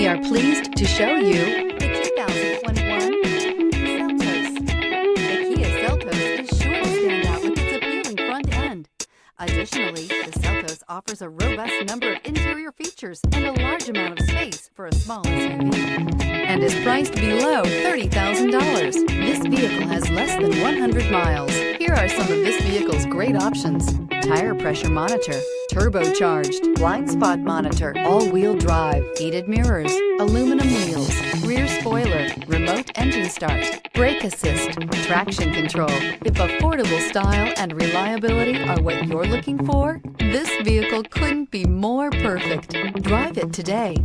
We are pleased to show you the 2021 Seltos. The Kia Seltos is sure to stand out with its appealing front end. Additionally, the Seltos offers a robust number of interior features and a large amount of space for a small SUV, and is priced below $30,000. This vehicle has less than 100 miles. Here are some of this vehicle's great options: tire pressure monitor, turbocharged, blind spot monitor, all-wheel drive, heated mirrors, aluminum wheels, rear spoiler, remote engine start, brake assist, traction control. If affordable style and reliability are what you're looking for, this vehicle couldn't be more perfect. Drive it today.